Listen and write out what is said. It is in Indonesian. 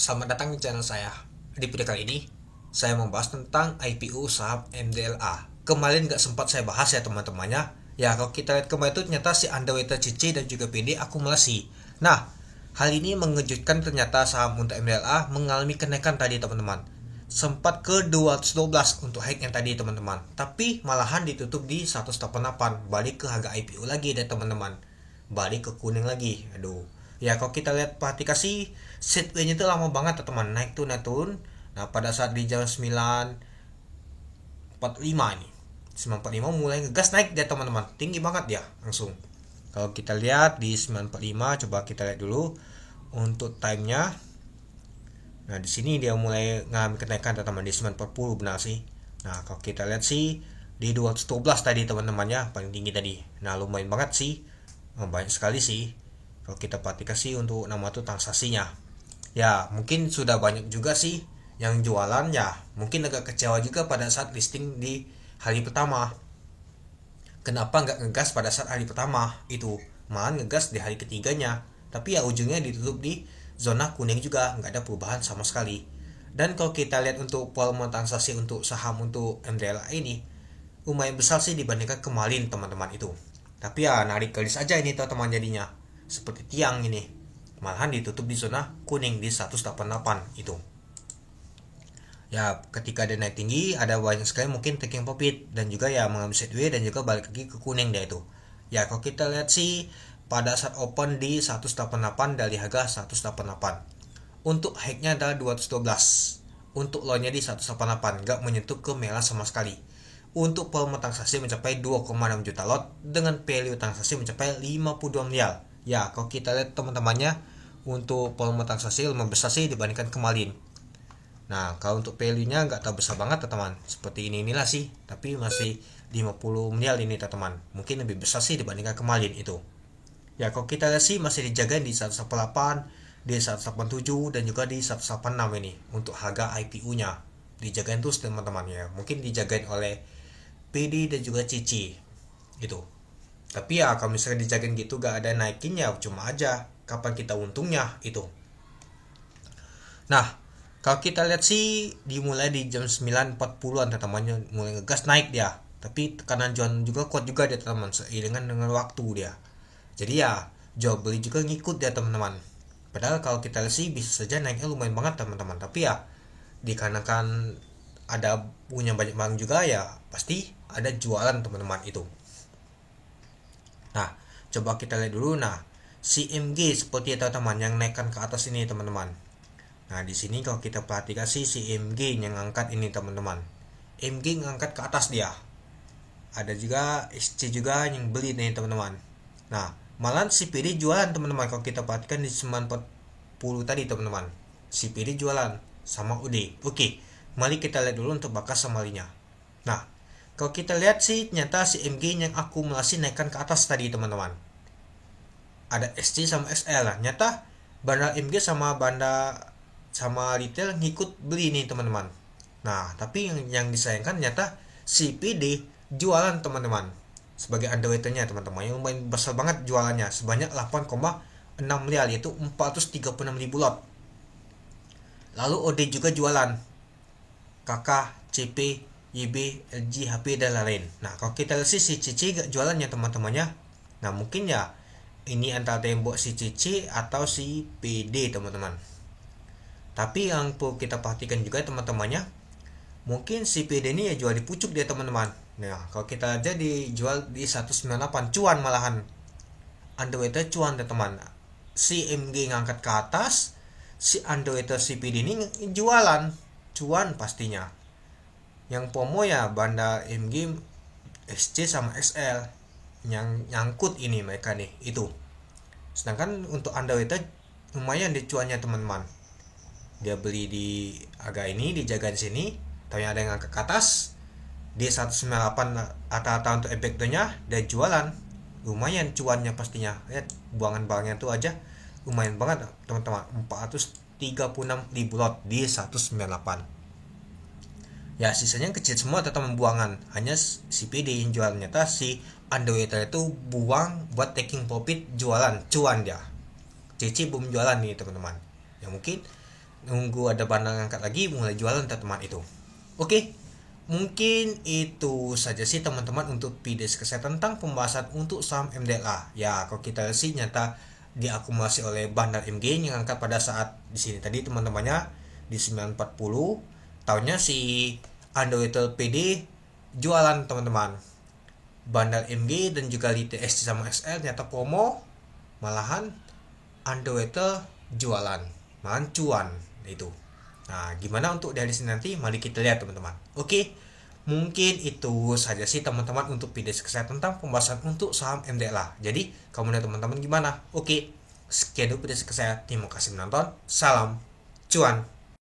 Selamat datang di channel saya. Di video kali ini, saya membahas tentang IPO saham MDLA. Kemarin nggak sempat saya bahas ya teman-temannya. Ya kalau kita lihat kemarin itu ternyata si underweight CC dan juga PD akumulasi. Nah, hal ini mengejutkan, ternyata saham untuk MDLA mengalami kenaikan tadi teman-teman. Sempat ke 212 untuk high yang tadi teman-teman. Tapi malahan ditutup di 188. Balik ke harga IPO lagi deh teman-teman. Balik ke kuning lagi. Aduh. Ya kalau kita lihat perhatikan sih setway-nya itu lama banget teman, naik turun. Nah pada saat di jam 9.45 ini 9.45 mulai ngegas naik dia teman-teman, tinggi banget ya langsung. Kalau kita lihat di 9.45, coba kita lihat dulu untuk timenya. Nah di sini dia mulai ngalami kenaikan teman-teman di 9.40 benar sih. Nah kalau kita lihat sih di 212 tadi teman-temannya paling tinggi tadi. Nah lumayan banget sih, banyak sekali sih. Kalau kita perhatikan sih untuk nama tuh transaksinya. Ya mungkin sudah banyak juga sih yang jualan, ya mungkin agak kecewa juga pada saat listing di hari pertama. Kenapa nggak ngegas pada saat hari pertama itu, malah ngegas di hari ketiganya. Tapi ya ujungnya ditutup di zona kuning juga, nggak ada perubahan sama sekali. Dan kalau kita lihat untuk volume transaksi untuk saham untuk MDLA ini lumayan besar sih dibandingkan kemarin teman-teman itu. Tapi ya narik garis aja ini teman-teman, jadinya seperti tiang ini, malahan ditutup di zona kuning di 188 itu. Ya ketika ada naik tinggi ada banyak sekali mungkin taking profit dan juga ya mengambil sideways dan juga balik lagi ke kuning dia itu. Ya kalau kita lihat sih pada saat open di 188 dari harga 188. Untuk high-nya adalah 212. Untuk low-nya di 188, gak menyentuh ke merah sama sekali. Untuk volume transaksi mencapai 2,6 juta lot dengan value transaksi mencapai 52 miliar. Ya kalau kita lihat teman-temannya untuk volume transaksi lebih besar sih dibandingkan kemarin. Nah kalau untuk value-nya nggak tahu besar banget teman-teman, seperti inilah sih, tapi masih 50 miliar ini teman-teman, mungkin lebih besar sih dibandingkan kemarin itu. Ya kalau kita lihat sih masih dijaga di 188, di 187 dan juga di 186 ini untuk harga IPO-nya dijagain terus teman-teman ya, mungkin dijagain oleh PD dan juga Cici itu. Tapi ya kalau misalnya dijagain gitu gak ada naikin, ya cuma aja kapan kita untungnya itu. Nah kalau kita lihat sih dimulai di jam 9.40an teman-teman mulai ngegas naik dia. Tapi tekanan jual juga kuat juga dia teman-teman, seiringan dengan waktu dia. Jadi ya jual beli juga ngikut dia teman-teman. Padahal kalau kita lihat sih bisa saja naiknya lumayan banget teman-teman. Tapi ya dikarenakan ada punya banyak barang juga, ya pasti ada jualan teman-teman itu. Nah, coba kita lihat dulu. Nah, si MG seperti teman-teman yang naikkan ke atas ini teman-teman. Nah, di sini kalau kita perhatikan sih si MG yang ngangkat ini teman-teman. MG ngangkat ke atas dia. Ada juga SC juga yang beli nih teman-teman. Nah, malah si PD jualan teman-teman. Kalau kita perhatikan di 940 tadi teman-teman, si PD jualan sama UD. Oke, mari kita lihat dulu untuk bakas samarinya. Nah, kalau kita lihat sih ternyata si MG yang akumulasi naikkan ke atas tadi teman-teman. Ada SC sama SL lah. Nyata banda MG sama banda sama retail ngikut beli nih teman-teman. Nah, tapi yang disayangkan nyata si PD jualan teman-teman sebagai underwriternya teman-teman, yang lumayan besar banget jualannya sebanyak 8,6 miliar, yaitu 436 ribu lot. Lalu OD juga jualan, KK, CP, YB, LG, HP dan lain-lain. Nah kalau kita lihat si Cici gak jualannya teman-temannya. Nah mungkin ya ini antara tembok si Cici atau si PD teman-teman. Tapi yang perlu kita perhatikan juga teman-temannya, mungkin si PD ini ya jual di pucuk dia teman-teman. Nah kalau kita aja dijual di 198 cuan, malahan underwriter cuan teman-teman. Si MG ngangkat ke atas, si underwriter si PD ini jualan cuan pastinya. Yang promo ya banda MG, SC sama SL yang nyangkut ini mereka nih itu. Sedangkan untuk underwriter lumayan di cuannya teman-teman. Dia beli di harga ini, dijaga di sini, tapi ada yang angkat ke atas di 198 rata-rata untuk efektornya, dia jualan lumayan cuannya pastinya. Lihat buangan barangnya tuh aja lumayan banget teman-teman, 436 ribu lot di 198. Ya sisanya kecil semua tetap membuangan, hanya si PD yang jual. Ternyata si underwriter itu buang buat taking profit, jualan cuan dia. Cici belum jualan nih teman-teman. Ya mungkin nunggu ada barang angkat lagi mulai jualan teman itu. Oke, mungkin itu saja sih teman-teman untuk video kesehatan tentang pembahasan untuk saham MDLA. Ya, kalau kita lihat sih nyata diakumulasi oleh bandar MG yang angkat pada saat di sini tadi teman-temannya di 940. Tahunnya si Underwater PD jualan teman-teman. Bandar MG dan juga Lite SC sama SL nyata promo, malahan Underwater jualan, malahan cuan itu. Nah, gimana untuk dari sini nanti? Mari kita lihat teman-teman. Oke, mungkin itu saja sih teman-teman untuk video kesehatan tentang pembahasan untuk saham MDLA. Jadi, kamu dan teman-teman gimana? Oke, sekian dulu video kesehatan. Terima kasih menonton. Salam cuan.